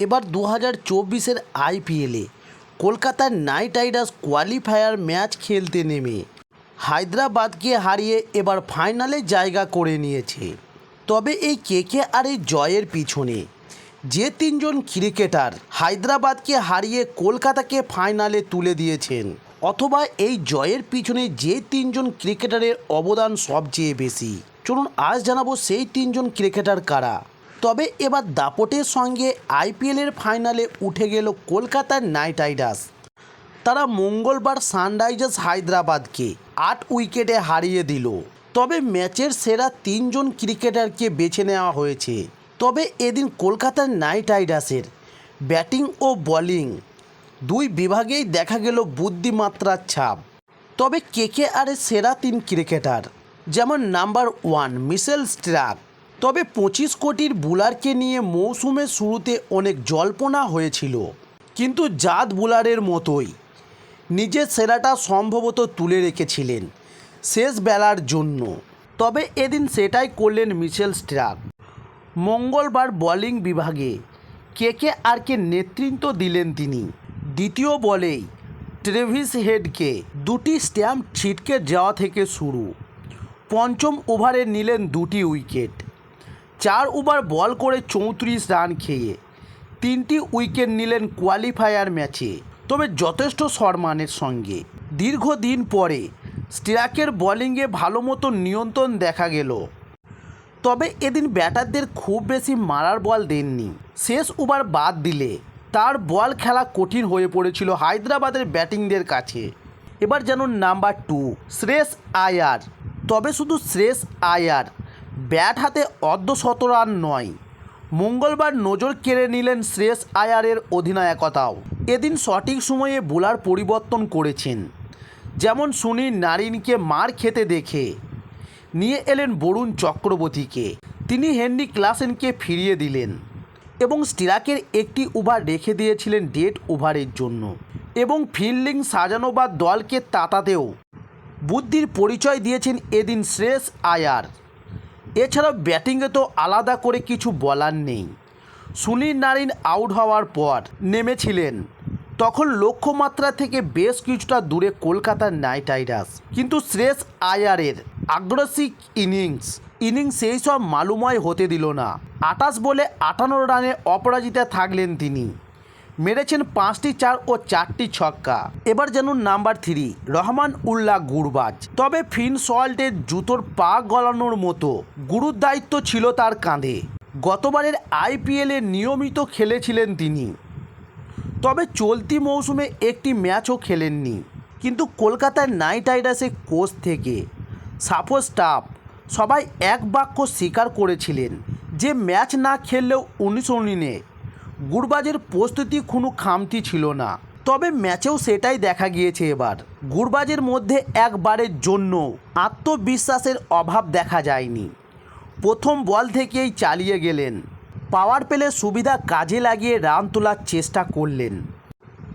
এবার 2024-এর আইপিএলে কলকাতার নাইট রাইডার্স কোয়ালিফায়ার ম্যাচ খেলতে নেমে হায়দ্রাবাদকে হারিয়ে এবার ফাইনালে জায়গা করে নিয়েছে। তবে এই কেকেআরের জয়ের পিছনে যে তিনজন ক্রিকেটার হায়দ্রাবাদকে হারিয়ে কলকাতাকে ফাইনালে তুলে দিয়েছেন, অথবা এই জয়ের পিছনে যে তিনজন ক্রিকেটারের অবদান সবচেয়ে বেশি, চলুন আজ জানাবো সেই তিনজন ক্রিকেটার কারা। তবে এবার দাপটের সঙ্গে আইপিএলের ফাইনালে উঠে গেল কলকাতার নাইট রাইডার্স। তারা মঙ্গলবার সানরাইজার্স হায়দ্রাবাদকে 8 উইকেটে হারিয়ে দিল। তবে ম্যাচের সেরা তিনজন ক্রিকেটারকে বেছে নেওয়া হয়েছে। তবে এদিন কলকাতার নাইট রাইডার্সের ব্যাটিং ও বোলিং দুই বিভাগেই দেখা গেল বুদ্ধিমাত্রার ছাপ। তবে কেকেআরের সেরা 3 ক্রিকেটার, যেমন নাম্বার 1 মিচেল স্টার্ক। তবে 25 কোটির বোলারকে নিয়ে মৌসুমের শুরুতে অনেক জল্পনা হয়েছিল, কিন্তু জাত বোলারের মতোই নিজের সেরাটা সম্ভবত তুলে রেখেছিলেন শেষ বেলার জন্য। তবে এদিন সেটাই করলেন মিচেল স্টার্ক। মঙ্গলবার বোলিং বিভাগে কেকেআরকে নেতৃত্ব দিলেন তিনি। দ্বিতীয় বলেই ট্রেভিস হেডকে 2টি স্ট্যাম্প ছিটকে যাওয়া থেকে শুরু। পঞ্চম ওভারে নিলেন 2টি উইকেট। 4 ওভার বল করে 34 রান খেয়ে 3টি উইকেট নিলেন কোয়ালিফায়ার ম্যাচে। তবে যথেষ্ট সম্মানের সঙ্গে দীর্ঘদিন পরে স্টার্কের বোলিংয়ে ভালো মতো নিয়ন্ত্রণ দেখা গেল। তবে এদিন ব্যাটারদের খুব বেশি মারার বল দেননি। শেষ ওভার বাদ দিলে তার বল খেলা কঠিন হয়ে পড়েছিল হায়দ্রাবাদের ব্যাটিংদের কাছে। এবার জানুন নাম্বার 2 শ্রেয়স আয়ার। তবে শুধু শ্রেয়স আয়ার ব্যাট হাতে অর্ধশত রান নয়, মঙ্গলবার নজর কেড়ে নিলেন শ্রেয়স আয়ারের অধিনায়কতাও। এদিন সঠিক সময়ে বোলার পরিবর্তন করেছেন, যেমন সুনীল নারিনকে মার খেতে দেখে নিয়ে এলেন বরুণ চক্রবর্তীকে। তিনি হেনরি ক্লাসেনকে ফিরিয়ে দিলেন এবং স্টার্কের একটি ওভার রেখে দিয়েছিলেন ডেড ওভারের জন্য। এবং ফিল্ডিং সাজানো বা দলকে তাতাতেও বুদ্ধির পরিচয় দিয়েছেন এদিন শ্রেয়স আয়ার। এছাড়াও ব্যাটিংয়ে তো আলাদা করে কিছু বলার নেই। সুনীল নারিন আউট হওয়ার পর নেমেছিলেন, তখন লক্ষ্যমাত্রা থেকে বেশ কিছুটা দূরে কলকাতার নাইট রাইডার্স। কিন্তু শ্রেয়স আয়ারের আগ্রাসিভ ইনিংস সেই সব মালুময় হতে দিল না। 28 বলে 58 রানে অপরাজিতা থাকলেন তিনি। মেরেছেন 5টি 4 ও 4টি ছক্কা। এবার জানুন নাম্বার 3 রহমান উল্লাহ গুরবাজ। তবে ফিন সল্টের জুতোর পা গলানোর মতো গুরুর দায়িত্ব ছিল তার কাঁধে। গতবারের আইপিএলে নিয়মিত খেলেছিলেন তিনি, তবে চলতি মৌসুমে একটি ম্যাচও খেলেননি। কিন্তু কলকাতার নাইট রাইডার্সের কোচ থেকে সাপোর্ট স্টাফ সবাই এক বাক্য স্বীকার করেছিলেন যে ম্যাচ না খেললেও 19 গুরবাজের প্রস্তুতি কোনো খামতি ছিল না। তবে ম্যাচেও সেটাই দেখা গিয়েছে। এবার গুরবাজের মধ্যে একবারের জন্য আত্মবিশ্বাসের অভাব দেখা যায়নি। প্রথম বল থেকেই চালিয়ে গেলেন, পাওয়ার প্লে সুবিধা কাজে লাগিয়ে রান তোলার চেষ্টা করলেন।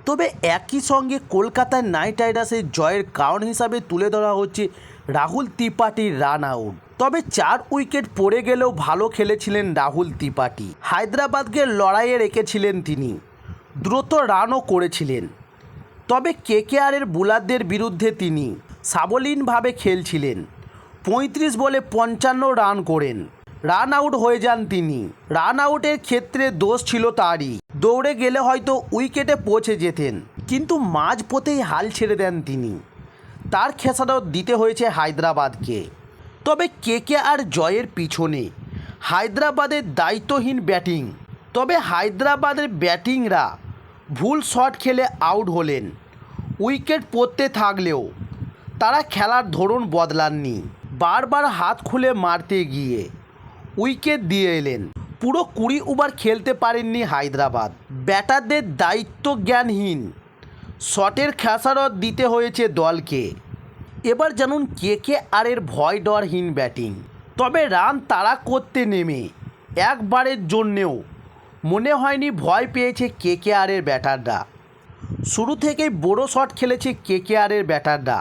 তবে একই সঙ্গে কলকাতার নাইট রাইডার্সের জয়ের কারণ হিসাবে তুলে ধরা হচ্ছে রাহুল ত্রিপাঠীর রান আউট। তবে 4 উইকেট পড়ে গেলেও ভালো খেলেছিলেন রাহুল ত্রিপাঠী। হায়দ্রাবাদকে লড়াইয়ে রেখেছিলেন তিনি, দ্রুত রানও করেছিলেন। তবে কেকেআরের বোলারদের বিরুদ্ধে তিনি সাবলীনভাবে খেলছিলেন। 35 বলে 55 রান করেন রান আউট হয়ে যান তিনি। রান আউটের ক্ষেত্রে দোষ ছিল তারই, দৌড়ে গেলে হয়তো উইকেটে পৌঁছে যেতেন, কিন্তু মাঝপথেই হাল ছেড়ে দেন তিনি। তার খেসারত দিতে হয়েছে হায়দ্রাবাদকে। তবে কেকেআর জয়ের পিছনে হায়দ্রাবাদের দায়িত্বহীন ব্যাটিং। তবে হায়দ্রাবাদের ব্যাটিংরা ভুল শট খেলে আউট হলেন। উইকেট পড়তে থাকলেও তারা খেলার ধরন বদলাননি। বারবার হাত খুলে মারতে গিয়ে উইকেট দিয়ে এলেন। পুরো 20 ওভার খেলতে পারেননি হায়দ্রাবাদ। ব্যাটারদের দায়িত্ব জ্ঞানহীন শটের খেসারত দিতে হয়েছে দলকে। এবার জানুন কেকেআরের ভয় ডরহীন ব্যাটিং। তবে রান তাড়া করতে নেমে একবারের জন্যেও মনে হয়নি ভয় পেয়েছে কেকেআরের ব্যাটাররা। শুরু থেকেই বড় শট খেলেছে কেকেআরের ব্যাটাররা।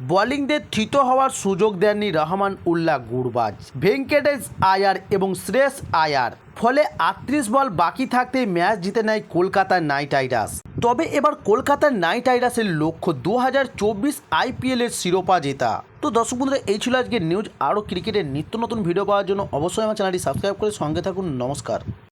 বোলিংদের থিত হওয়ার সুযোগ দেননি রহমান উল্লাহ গুরবাজ, ভেঙ্কটেশ আয়ার এবং শ্রেয়স আয়ার। ফলে 38 বল বাকি থাকতেই ম্যাচ জিতে নেয় কলকাতা নাইট রাইডার্স। তবে এবার কলকাতা নাইট রাইডার্সের লক্ষ্য 2024 আইপিএলের শিরোপা জেতা। তো দর্শক বন্ধুরা, এই ছিল আজকের নিউজ। আরও ক্রিকেটের নিত্য নতুন ভিডিও পাওয়ার জন্য অবশ্যই আমার চ্যানেলটি সাবস্ক্রাইব করে সঙ্গে থাকুন। নমস্কার।